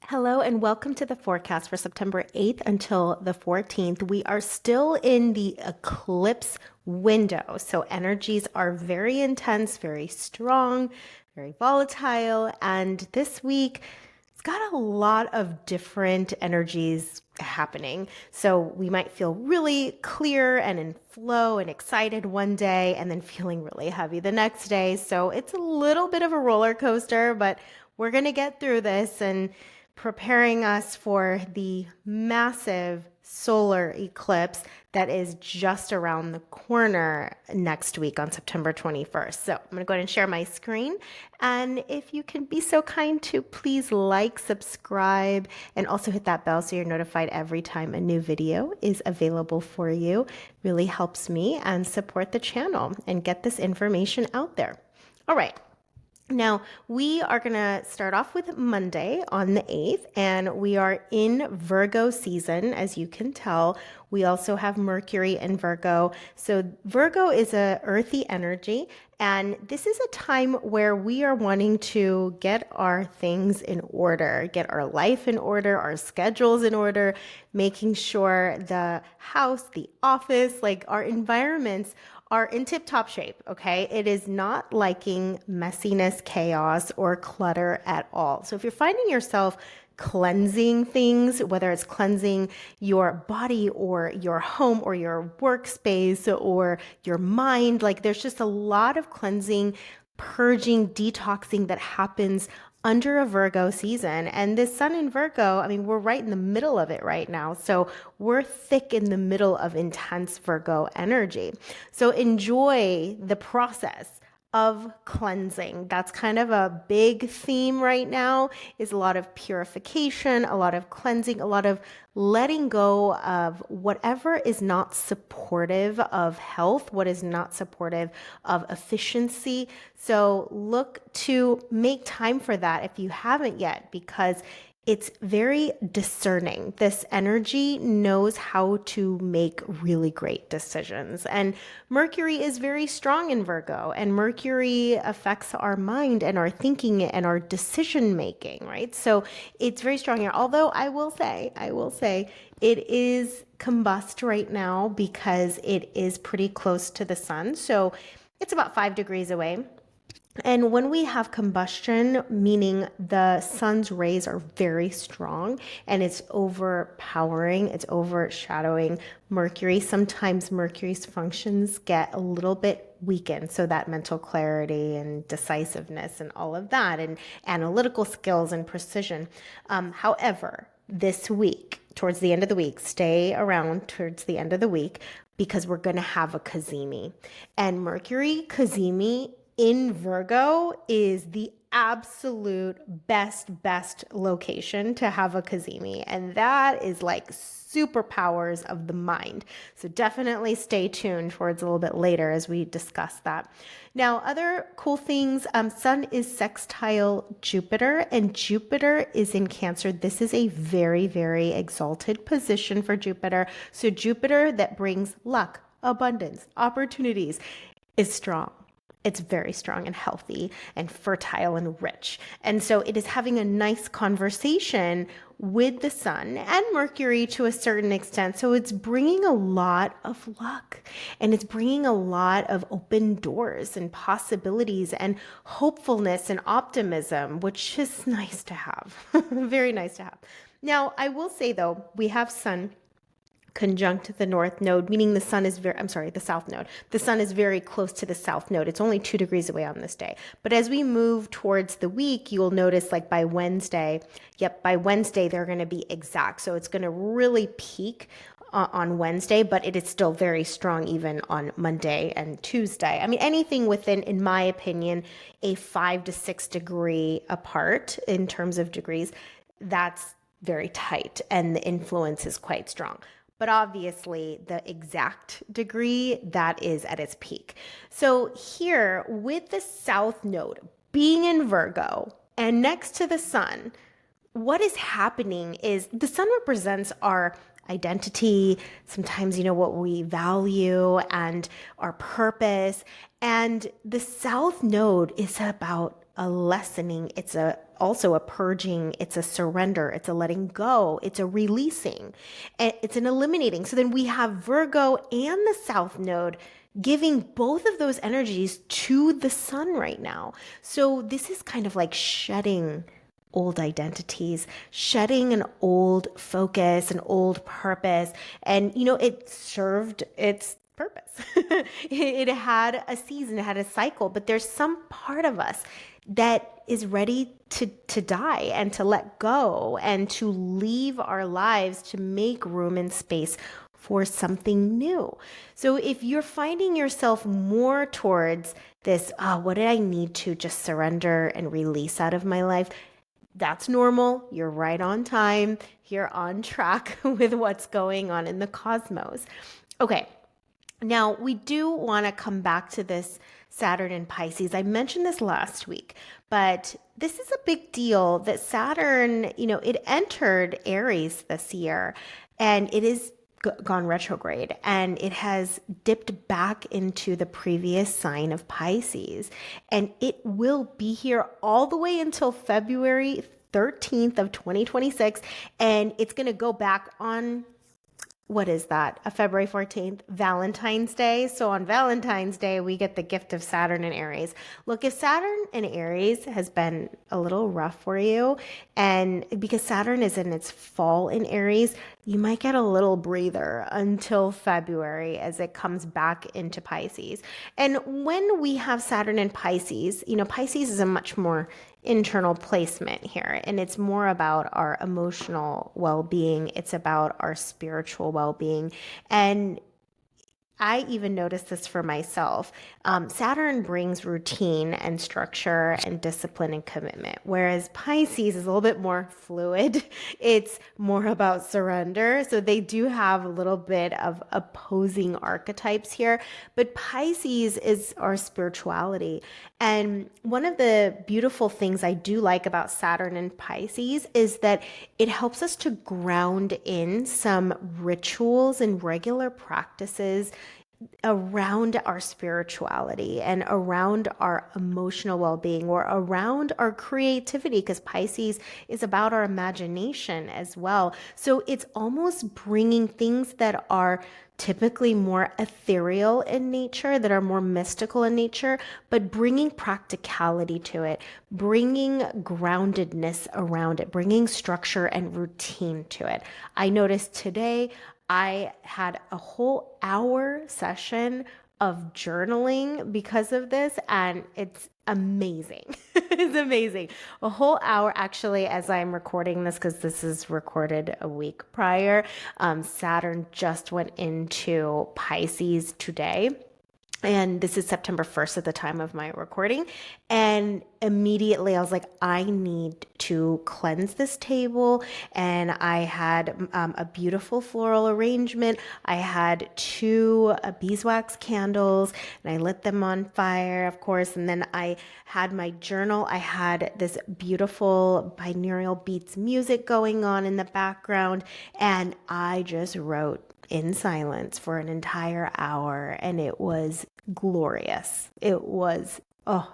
Hello and welcome to the forecast for September 8th until the 14th. We are still in the eclipse window, so energies are very intense, very strong, very volatile, and this week it's got a lot of different energies happening. So we might feel really clear and in flow and excited one day and then feeling really heavy the next day. So it's a little bit of a roller coaster, but we're going to get through this and preparing us for the massive solar eclipse that is just around the corner next week on September 21st. So I'm going to go ahead and share my screen. And if you can be so kind to please like, subscribe, and also hit that bell so you're notified every time a new video is available for you. Really helps me and support the channel and get this information out there. All right. Now, we are going to start off with Monday on the 8th, and we are in Virgo season, as you can tell. We also have Mercury in Virgo. So Virgo is a earthy energy, and this is a time where we are wanting to get our things in order, get our life in order, our schedules in order, making sure the house, the office, like our environments are in tip-top shape, okay? It is not liking messiness, chaos, or clutter at all. So if you're finding yourself cleansing things, whether it's cleansing your body or your home or your workspace or your mind, like there's just a lot of cleansing, purging, detoxing that happens under a Virgo season. And this sun in Virgo, I mean, we're right in the middle of it right now. So we're thick in the middle of intense Virgo energy. So enjoy the process of cleansing. That's kind of a big theme right now, is a lot of purification, a lot of cleansing, a lot of letting go of whatever is not supportive of health, what is not supportive of efficiency. So look to make time for that if you haven't yet, because it's very discerning. This energy knows how to make really great decisions. And Mercury is very strong in Virgo, and Mercury affects our mind and our thinking and our decision making, right? So it's very strong here. Although I will say, it is combust right now because it is pretty close to the sun. So it's about 5 degrees away. And when we have combustion, meaning the sun's rays are very strong and it's overpowering, it's overshadowing Mercury, sometimes Mercury's functions get a little bit weakened. So that mental clarity and decisiveness and all of that, and analytical skills and precision. However, this week, towards the end of the week, stay around towards the end of the week, because we're going to have a Cazimi. And Mercury Cazimi in Virgo is the absolute best location to have a Cazimi. And that is like superpowers of the mind. So definitely stay tuned towards a little bit later as we discuss that. Now, other cool things, Sun is sextile Jupiter, and Jupiter is in Cancer. This is a very, very exalted position for Jupiter. So Jupiter, that brings luck, abundance, opportunities, is strong. It's very strong and healthy and fertile and rich. And so it is having a nice conversation with the sun and Mercury to a certain extent. So it's bringing a lot of luck, and it's bringing a lot of open doors and possibilities and hopefulness and optimism, which is nice to have. Very nice to have. Now, I will say though, we have sun conjunct the north node, meaning the sun is the south node. The sun is very close to the south node. It's only 2 degrees away on this day. But as we move towards the week, you'll notice like by Wednesday, they're going to be exact. So it's going to really peak on Wednesday, but it is still very strong even on Monday and Tuesday. I mean, anything within, in my opinion, a 5 to 6 degree apart in terms of degrees, that's very tight and the influence is quite strong. But obviously the exact degree, that is at its peak. So here with the south node being in Virgo and next to the sun, what is happening is the sun represents our identity, sometimes, what we value and our purpose. And the south node is about a lessening. It's also a purging, it's a surrender, it's a letting go, it's a releasing, and it's an eliminating. So then we have Virgo and the South Node giving both of those energies to the sun right now. So this is kind of like shedding old identities, shedding an old focus, an old purpose. And, it served its purpose. It had a season, it had a cycle, but there's some part of us that is ready to die and to let go and to leave our lives to make room and space for something new. So if you're finding yourself more towards this, what did I need to just surrender and release out of my life? That's normal. You're right on time. You're on track with what's going on in the cosmos. Okay. Now, we do want to come back to this Saturn and Pisces. I mentioned this last week, but this is a big deal that Saturn, it entered Aries this year, and it is gone retrograde, and it has dipped back into the previous sign of Pisces, and it will be here all the way until February 13th of 2026, and it's going to go back on, what is that? February 14th, Valentine's Day. So on Valentine's Day, we get the gift of Saturn and Aries. Look, if Saturn and Aries has been a little rough for you, and because Saturn is in its fall in Aries, you might get a little breather until February as it comes back into Pisces. And when we have Saturn and Pisces, Pisces is a much more internal placement here, and it's more about our emotional well-being. It's about our spiritual well-being. And I even noticed this for myself. Saturn brings routine and structure and discipline and commitment, whereas Pisces is a little bit more fluid. It's more about surrender. So they do have a little bit of opposing archetypes here, but Pisces is our spirituality. And one of the beautiful things I do like about Saturn and Pisces is that it helps us to ground in some rituals and regular practices around our spirituality and around our emotional well-being, or around our creativity, because Pisces is about our imagination as well. So it's almost bringing things that are typically more ethereal in nature, that are more mystical in nature, but bringing practicality to it, bringing groundedness around it, bringing structure and routine to it. I noticed today I had a whole hour session of journaling because of this, and it's amazing. It's amazing. A whole hour, actually, as I'm recording this, because this is recorded a week prior. Saturn just went into Pisces today. And this is September 1st at the time of my recording. And immediately I was like, I need to cleanse this table. And I had a beautiful floral arrangement. I had two beeswax candles, and I lit them on fire, of course. And then I had my journal. I had this beautiful binaural beats music going on in the background. And I just wrote in silence for an entire hour, and it was glorious. It was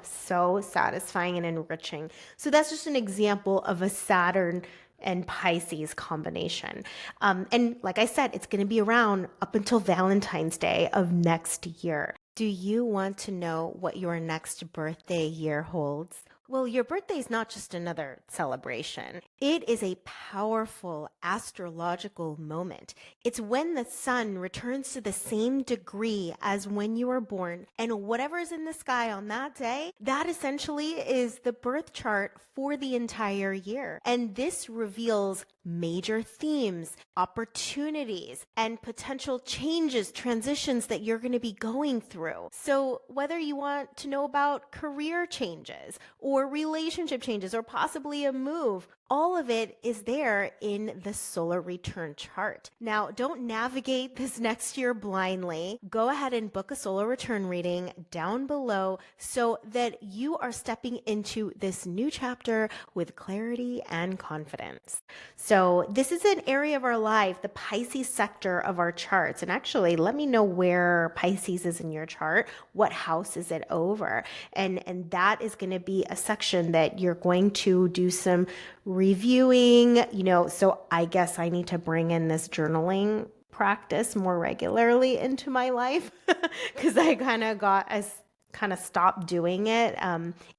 so satisfying and enriching. So that's just an example of a Saturn and Pisces combination. And like I said, it's going to be around up until Valentine's Day of next year. Do you want to know what your next birthday year holds? Well, your birthday is not just another celebration. It is a powerful astrological moment. It's when the sun returns to the same degree as when you were born, and whatever is in the sky on that day, that essentially is the birth chart for the entire year. And this reveals major themes, opportunities, and potential changes, transitions that you're going to be going through. So whether you want to know about career changes or relationship changes, or possibly a move, all of it is there in the solar return chart. Now, don't navigate this next year blindly. Go ahead and book a solar return reading down below so that you are stepping into this new chapter with clarity and confidence. So this is an area of our life, the Pisces sector of our charts. And actually, let me know where Pisces is in your chart. What house is it over? And that is going to be a section that you're going to do some reviewing, so I guess I need to bring in this journaling practice more regularly into my life because I kind of stopped doing it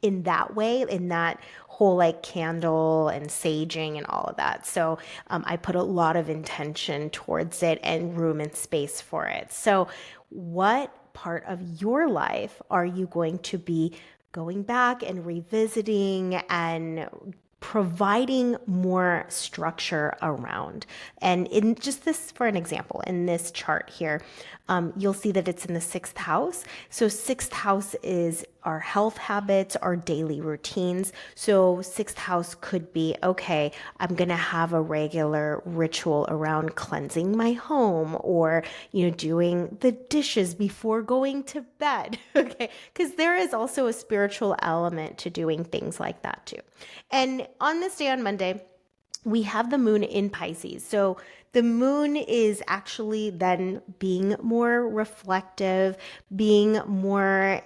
in that way, in that whole like candle and saging and all of that. So I put a lot of intention towards it and room and space for it. So what part of your life are you going to be going back and revisiting and providing more structure around? And in just this, for an example, in this chart here, you'll see that it's in the sixth house. So sixth house is our health habits, our daily routines. So sixth house could be, okay, I'm going to have a regular ritual around cleansing my home, or, doing the dishes before going to bed. Okay. Because there is also a spiritual element to doing things like that too. And on this day, on Monday, we have the moon in Pisces. So the moon is actually then being more reflective, being more,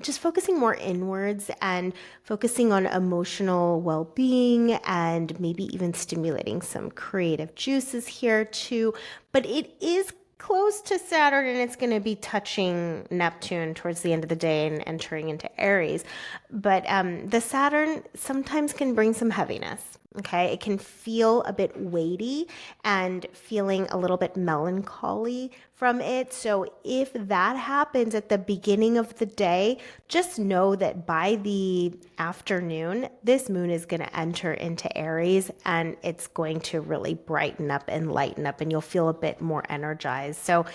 just focusing more inwards and focusing on emotional well-being, and maybe even stimulating some creative juices here too. But it is close to Saturn, and it's going to be touching Neptune towards the end of the day and entering into Aries. But the Saturn sometimes can bring some heaviness. Okay, it can feel a bit weighty and feeling a little bit melancholy from it. So if that happens at the beginning of the day, just know that by the afternoon, this moon is going to enter into Aries, and it's going to really brighten up and lighten up, and you'll feel a bit more energized. So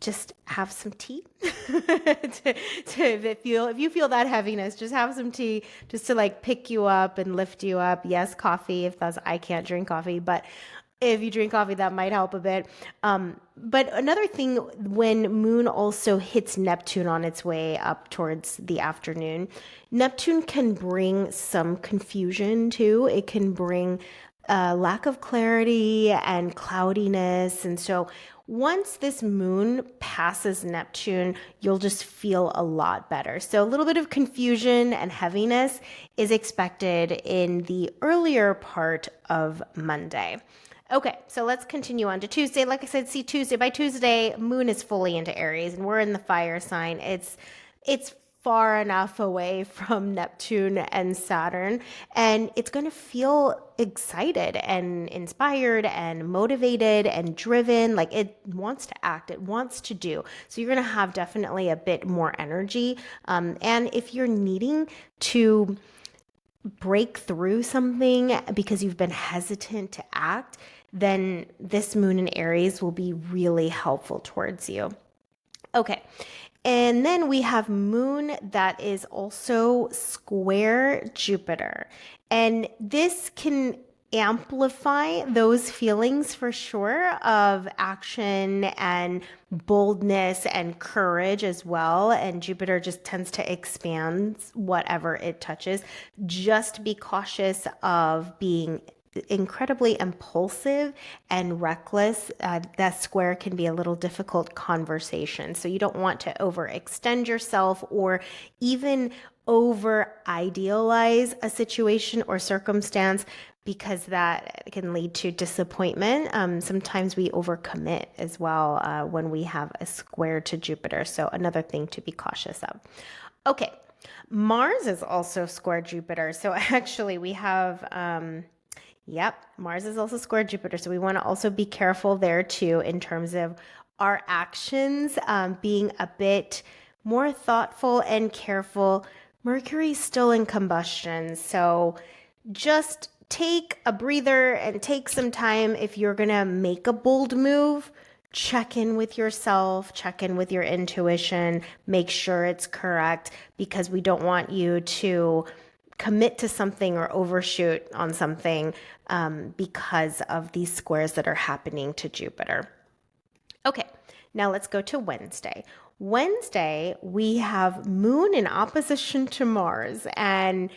just have some tea. If you feel that heaviness, just have some tea just to like pick you up and lift you up. Yes, coffee, I can't drink coffee, but if you drink coffee, that might help a bit. But another thing, when moon also hits Neptune on its way up towards the afternoon, Neptune can bring some confusion too. It can bring lack of clarity and cloudiness. And so once this moon passes Neptune, you'll just feel a lot better. So a little bit of confusion and heaviness is expected in the earlier part of Monday. Okay, so let's continue on to Tuesday. Like I said, see Tuesday. By Tuesday, moon is fully into Aries, and we're in the fire sign. It's far enough away from Neptune and Saturn, and it's going to feel excited and inspired and motivated and driven. Like it wants to act, it wants to do. So you're going to have definitely a bit more energy. And if you're needing to break through something because you've been hesitant to act, then this moon in Aries will be really helpful towards you. Okay. And then we have moon that is also square Jupiter. And this can amplify those feelings for sure of action and boldness and courage as well. And Jupiter just tends to expand whatever it touches. Just be cautious of being incredibly impulsive and reckless. That square can be a little difficult conversation. So you don't want to overextend yourself or even over idealize a situation or circumstance, because that can lead to disappointment. Sometimes we overcommit as well when we have a square to Jupiter. So another thing to be cautious of. Okay. Mars is also square Jupiter. So actually we have, Yep, Mars is also square Jupiter. So we want to also be careful there too in terms of our actions, being a bit more thoughtful and careful. Mercury's still in combustion. So just take a breather and take some time. If you're going to make a bold move, check in with yourself, check in with your intuition, make sure it's correct, because we don't want you to commit to something or overshoot on something because of these squares that are happening to Jupiter. Okay, now let's go to Wednesday. Wednesday, we have Moon in opposition to Mars, and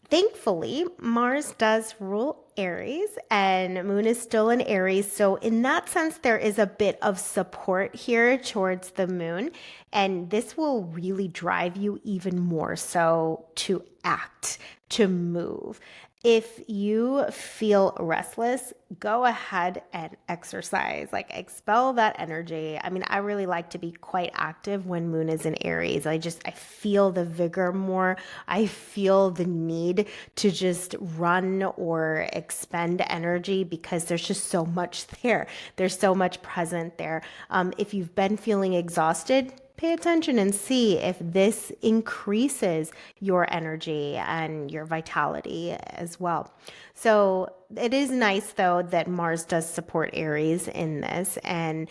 thankfully, Mars does rule Aries and Moon is still in Aries. So, in that sense, there is a bit of support here towards the Moon. And this will really drive you even more so to act, to move. If you feel restless, go ahead and exercise, like expel that energy. I mean, I really like to be quite active when Moon is in Aries. I feel the vigor more. I feel the need to just run or expend energy because there's just so much there. There's so much present there. If you've been feeling exhausted, pay attention and see if this increases your energy and your vitality as well. So it is nice, though, that Mars does support Aries in this. And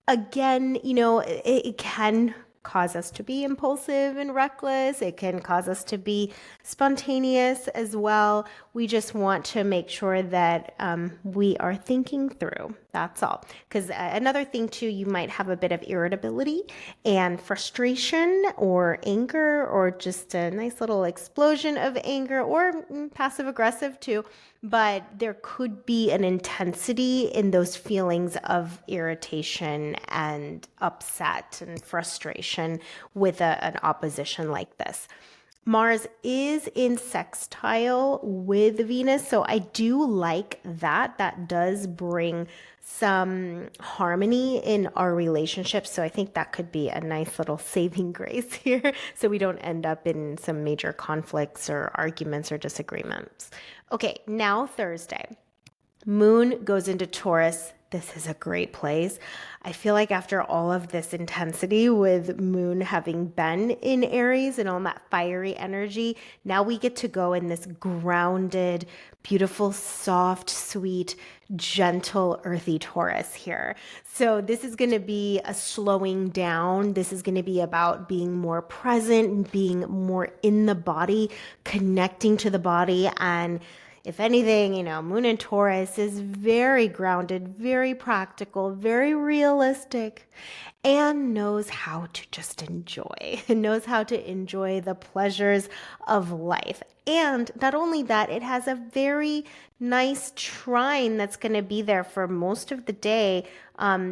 again, it can cause us to be impulsive and reckless. It can cause us to be spontaneous as well. We just want to make sure that we are thinking through. That's all. Because another thing too, you might have a bit of irritability and frustration or anger, or just a nice little explosion of anger, or passive aggressive too. But there could be an intensity in those feelings of irritation and upset and frustration with an opposition like this. Mars is in sextile with Venus, so I do like that. That does bring some harmony in our relationships. So I think that could be a nice little saving grace here so we don't end up in some major conflicts or arguments or disagreements. Okay, now Thursday. Moon goes into Taurus. This is a great place. I feel like after all of this intensity with Moon having been in Aries and all that fiery energy, now we get to go in this grounded, beautiful, soft, sweet, gentle, earthy Taurus here. So this is going to be a slowing down. This is going to be about being more present, being more in the body, connecting to the body, and if anything, Moon in Taurus is very grounded, very practical, very realistic, and knows how to just enjoy, knows how to enjoy the pleasures of life. And not only that, it has a very nice trine that's going to be there for most of the day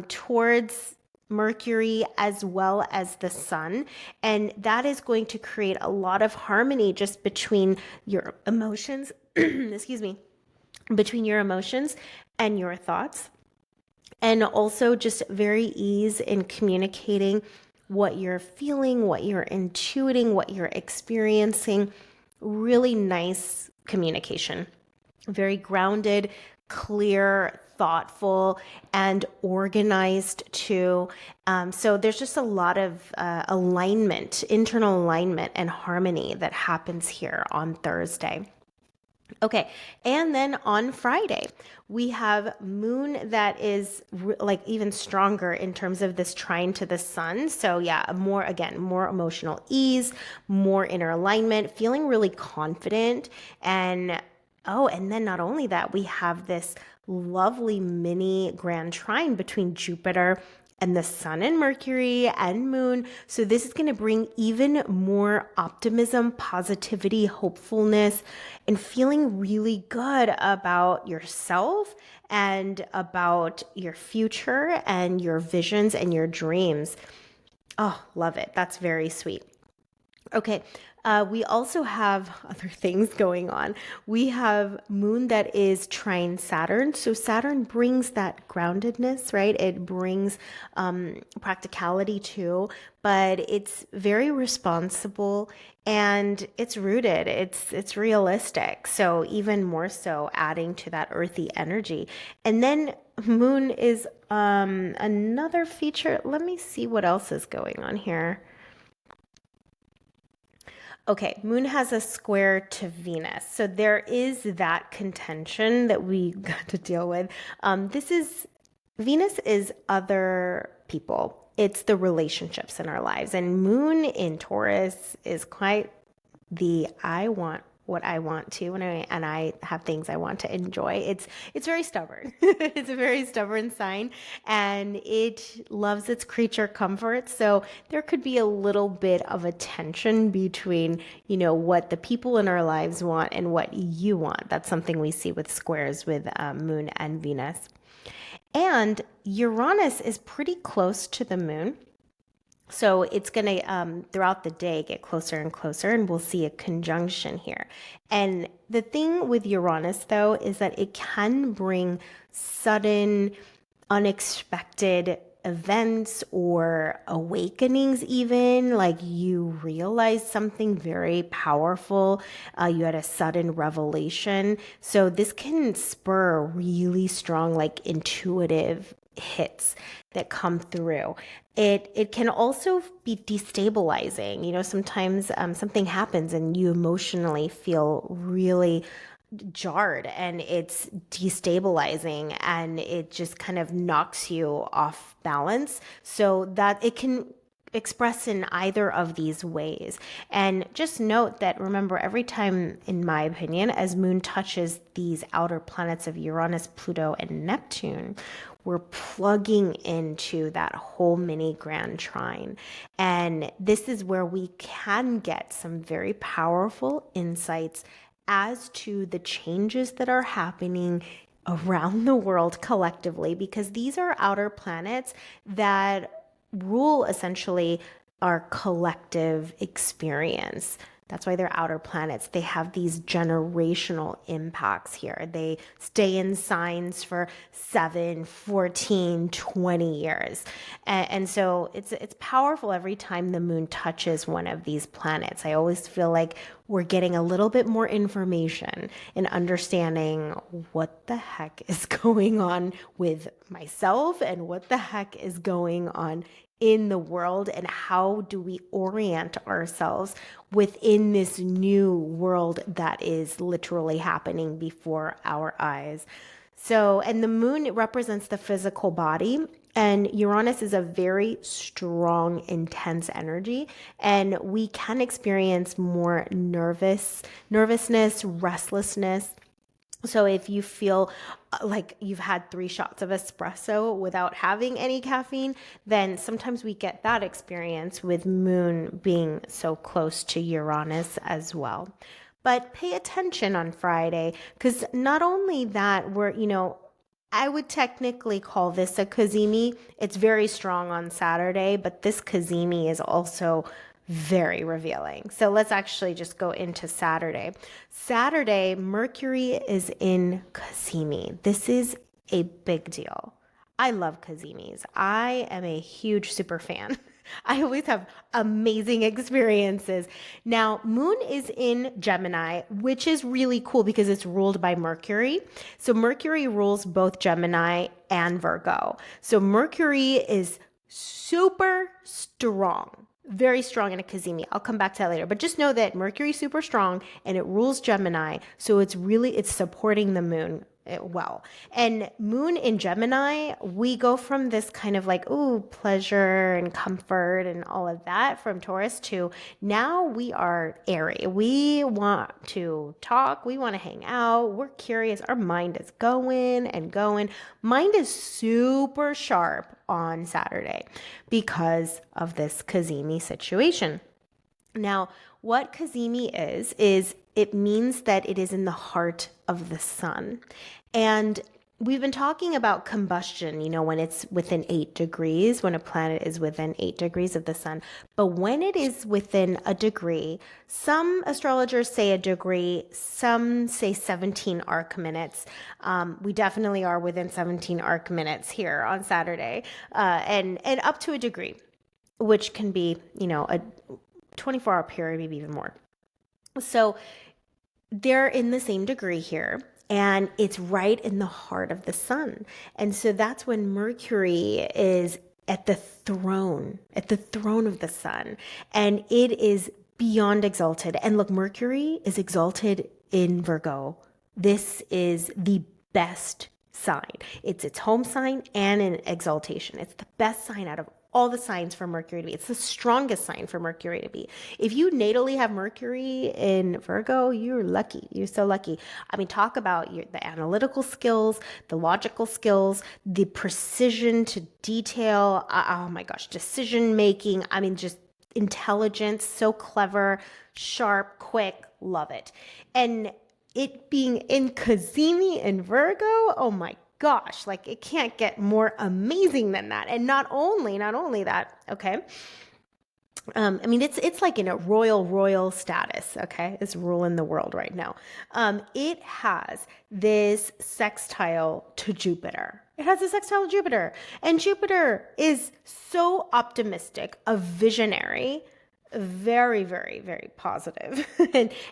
towards Mercury as well as the Sun. And that is going to create a lot of harmony just between your emotions, excuse me, between your emotions and your thoughts. And also just very ease in communicating what you're feeling, what you're intuiting, what you're experiencing. Really nice communication. Very grounded, clear, thoughtful, and organized too. So there's just a lot of alignment, internal alignment and harmony that happens here on Thursday. Okay, and then on Friday, we have Moon that is like even stronger in terms of this trine to the Sun. So yeah, more emotional ease, more inner alignment, feeling really confident. And then not only that, we have this lovely mini grand trine between Jupiter and the Sun and Mercury and Moon. So this is going to bring even more optimism, positivity, hopefulness, and feeling really good about yourself and about your future and your visions and your dreams. Oh, love it. That's very sweet. Okay, we also have other things going on. We have Moon that is trine Saturn. So Saturn brings that groundedness, right? It brings practicality too, but it's very responsible and it's rooted. It's realistic. So even more so adding to that earthy energy. And then Moon is another feature. Let me see what else is going on here. Okay, Moon has a square to Venus. So there is that contention that we got to deal with. Venus is other people. It's the relationships in our lives. And Moon in Taurus is quite the I want what I want to, and I have things I want to enjoy. It's very stubborn. It's a very stubborn sign, and it loves its creature comfort. So there could be a little bit of a tension between, what the people in our lives want and what you want. That's something we see with squares with Moon and Venus. And Uranus is pretty close to the moon. So it's going to, throughout the day, get closer and closer, and we'll see a conjunction here. And the thing with Uranus, though, is that it can bring sudden, unexpected events or awakenings, even like you realized something very powerful. You had a sudden revelation. So this can spur really strong, like intuitive hits that come through. It can also be destabilizing. Sometimes something happens and you emotionally feel really jarred, and it's destabilizing, and it just kind of knocks you off balance, so that it can express in either of these ways. And just note that, remember, every time, in my opinion, as moon touches these outer planets of Uranus, Pluto, and Neptune, we're plugging into that whole mini grand trine. And this is where we can get some very powerful insights as to the changes that are happening around the world collectively, because these are outer planets that rule essentially our collective experience. That's why they're outer planets. They have these generational impacts here. They stay in signs for 7, 14, 20 years. And so it's powerful every time the moon touches one of these planets. I always feel like we're getting a little bit more information and understanding what the heck is going on with myself and what the heck is going on in the world, and how do we orient ourselves within this new world that is literally happening before our eyes. So, and the moon represents the physical body, and Uranus is a very strong, intense energy, and we can experience more nervousness, restlessness. So if you feel like you've had 3 shots of espresso without having any caffeine, then sometimes we get that experience with moon being so close to Uranus as well. But pay attention on Friday, because not only that, I would technically call this a Cazimi. It's very strong on Saturday, but this Cazimi is also very revealing. So let's actually just go into Saturday. Saturday, Mercury is in Cazimi. This is a big deal. I love Cazimis. I am a huge super fan. I always have amazing experiences. Now, moon is in Gemini, which is really cool because it's ruled by Mercury. So Mercury rules both Gemini and Virgo. So Mercury is super strong. Very strong in a Cazimi. I'll come back to that later. But just know that Mercury's super strong and it rules Gemini. So it's supporting the moon well. And moon in Gemini, we go from this kind of like, ooh, pleasure and comfort and all of that from Taurus to now we are Aries. We want to talk. We want to hang out. We're curious. Our mind is going and going. Mind is super sharp on Saturday because of this Cazimi situation. Now, what Cazimi is it means that it is in the heart of the sun. And we've been talking about combustion, when it's within 8 degrees, when a planet is within 8 degrees of the sun. But when it is within a degree, some astrologers say a degree, some say 17 arc minutes. We definitely are within 17 arc minutes here on Saturday, and up to a degree, which can be, a 24-hour period, maybe even more. So they're in the same degree here, and it's right in the heart of the sun. And so that's when Mercury is at the throne of the sun, and it is beyond exalted. And look, Mercury is exalted in Virgo. This is the best sign. It's its home sign and an exaltation. It's the best sign out of all the signs for Mercury to be. It's the strongest sign for Mercury to be. If you natally have Mercury in Virgo, you're lucky. You're so lucky. I mean, talk about the analytical skills, the logical skills, the precision to detail. Oh my gosh, decision making. I mean, just intelligence, so clever, sharp, quick. Love it. And it being in Cazimi in Virgo, oh my gosh, like it can't get more amazing than that. And not only that, okay. I mean, it's like in a royal status, okay? It's ruling the world right now. It has this sextile to Jupiter. It has a sextile to Jupiter. And Jupiter is so optimistic, a visionary, very, very, very positive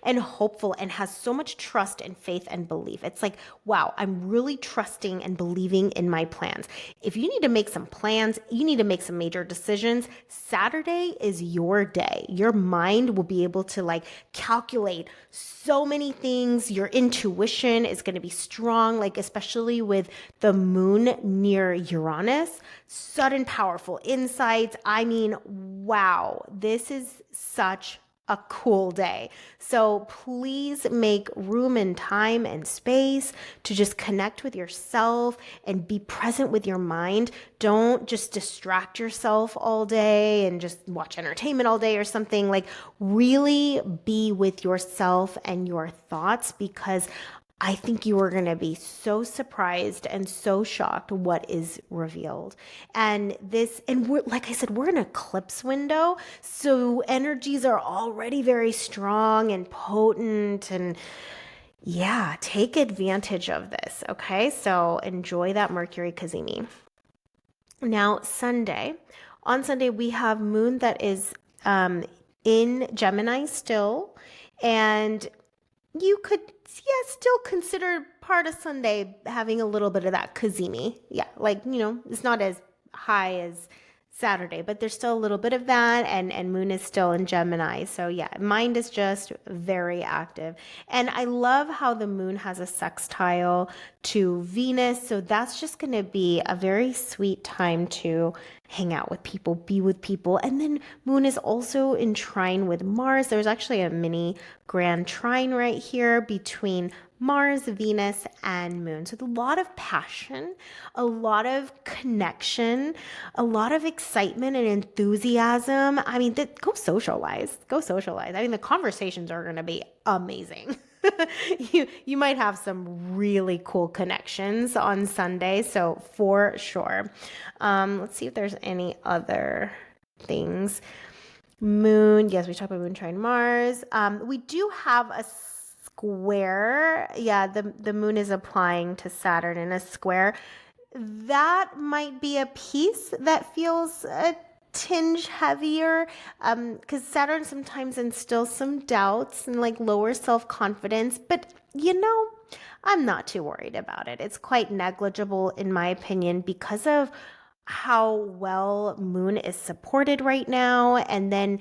and hopeful, and has so much trust and faith and belief. It's like, wow, I'm really trusting and believing in my plans. If you need to make some plans, you need to make some major decisions, Saturday is your day. Your mind will be able to like calculate so many things. Your intuition is going to be strong, like especially with the moon near Uranus. Sudden powerful insights. I mean, wow, this is such a cool day. So please make room and time and space to just connect with yourself and be present with your mind. Don't just distract yourself all day and just watch entertainment all day or something. Like really be with yourself and your thoughts, because I think you are going to be so surprised and so shocked what is revealed. And we're, like I said, we're in an eclipse window. So energies are already very strong and potent, and yeah, take advantage of this. Okay. So enjoy that Mercury Cazimi. Now, on Sunday, we have moon that is, in Gemini still, and you could, yeah, still consider part of Sunday having a little bit of that Cazimi. Yeah, like, it's not as high as Saturday, but there's still a little bit of that, and moon is still in Gemini. So yeah, mind is just very active. And I love how the moon has a sextile to Venus. So that's just going to be a very sweet time to hang out with people, be with people. And then moon is also in trine with Mars. There's actually a mini grand trine right here between Mars, Venus, and moon. So a lot of passion, a lot of connection, a lot of excitement and enthusiasm. I mean, go socialize. Go socialize. I mean, the conversations are going to be amazing. You might have some really cool connections on Sunday. So for sure. Let's see if there's any other things. Moon. Yes, we talked about moon trine Mars. We do have a square. Yeah, the moon is applying to Saturn in a square. That might be a piece that feels a tinge heavier, because Saturn sometimes instills some doubts and like lower self-confidence, but I'm not too worried about it. It's quite negligible in my opinion because of how well moon is supported right now. And then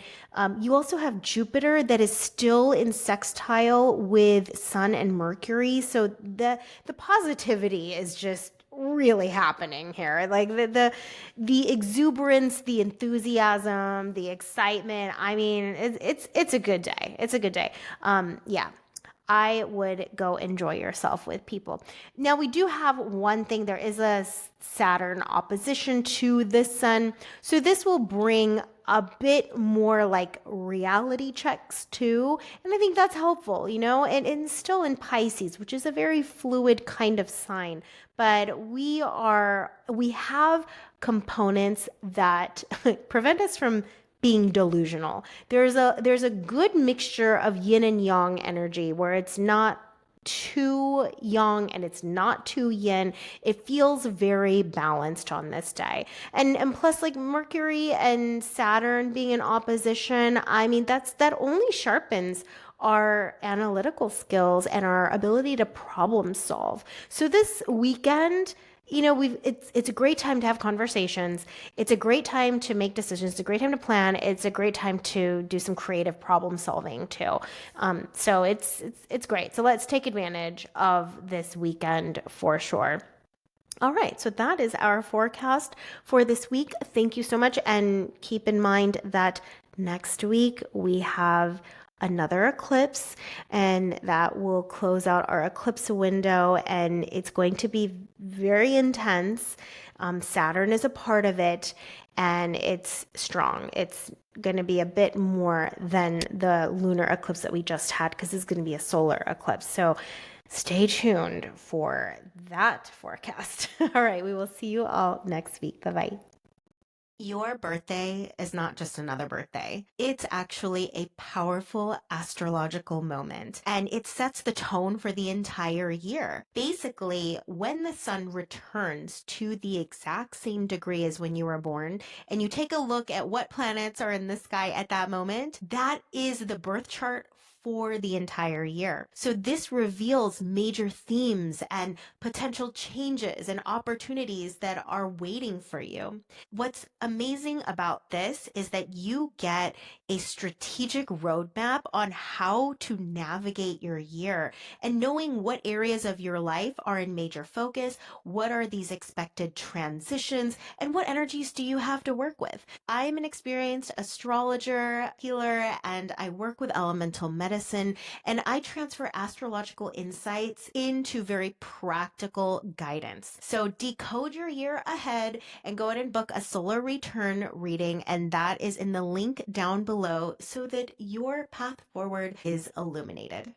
you also have Jupiter that is still in sextile with Sun and Mercury. So the positivity is just really happening here. Like the exuberance, the enthusiasm, the excitement. I mean, it's a good day. It's a good day. Yeah. I would go enjoy yourself with people. Now we do have one thing. There is a Saturn opposition to the sun. So this will bring a bit more like reality checks too. And I think that's helpful, and still in Pisces, which is a very fluid kind of sign. But we have components that prevent us from being delusional. There's a good mixture of yin and yang energy where it's not too yang and it's not too yin. It feels very balanced on this day. And plus, like Mercury and Saturn being in opposition, I mean, that only sharpens our analytical skills and our ability to problem solve. So this weekend, it's a great time to have conversations. It's a great time to make decisions. It's a great time to plan. It's a great time to do some creative problem solving too. So it's great. So let's take advantage of this weekend for sure. All right, so that is our forecast for this week. Thank you so much. And keep in mind that next week we have another eclipse, and that will close out our eclipse window, and it's going to be very intense. Saturn is a part of it, and it's strong. It's going to be a bit more than the lunar eclipse that we just had because it's going to be a solar eclipse. So stay tuned for that forecast. All right, we will see you all next week. Bye bye. Your birthday is not just another birthday. It's actually a powerful astrological moment, and it sets the tone for the entire year. Basically, when the sun returns to the exact same degree as when you were born, and you take a look at what planets are in the sky at that moment, that is the birth chart for the entire year. So this reveals major themes and potential changes and opportunities that are waiting for you. What's amazing about this is that you get a strategic roadmap on how to navigate your year and knowing what areas of your life are in major focus, what are these expected transitions, and what energies do you have to work with. I'm an experienced astrologer, healer, and I work with elemental medicine, and I transfer astrological insights into very practical guidance. So decode your year ahead and go ahead and book a solar return reading, and that is in the link down below so that your path forward is illuminated.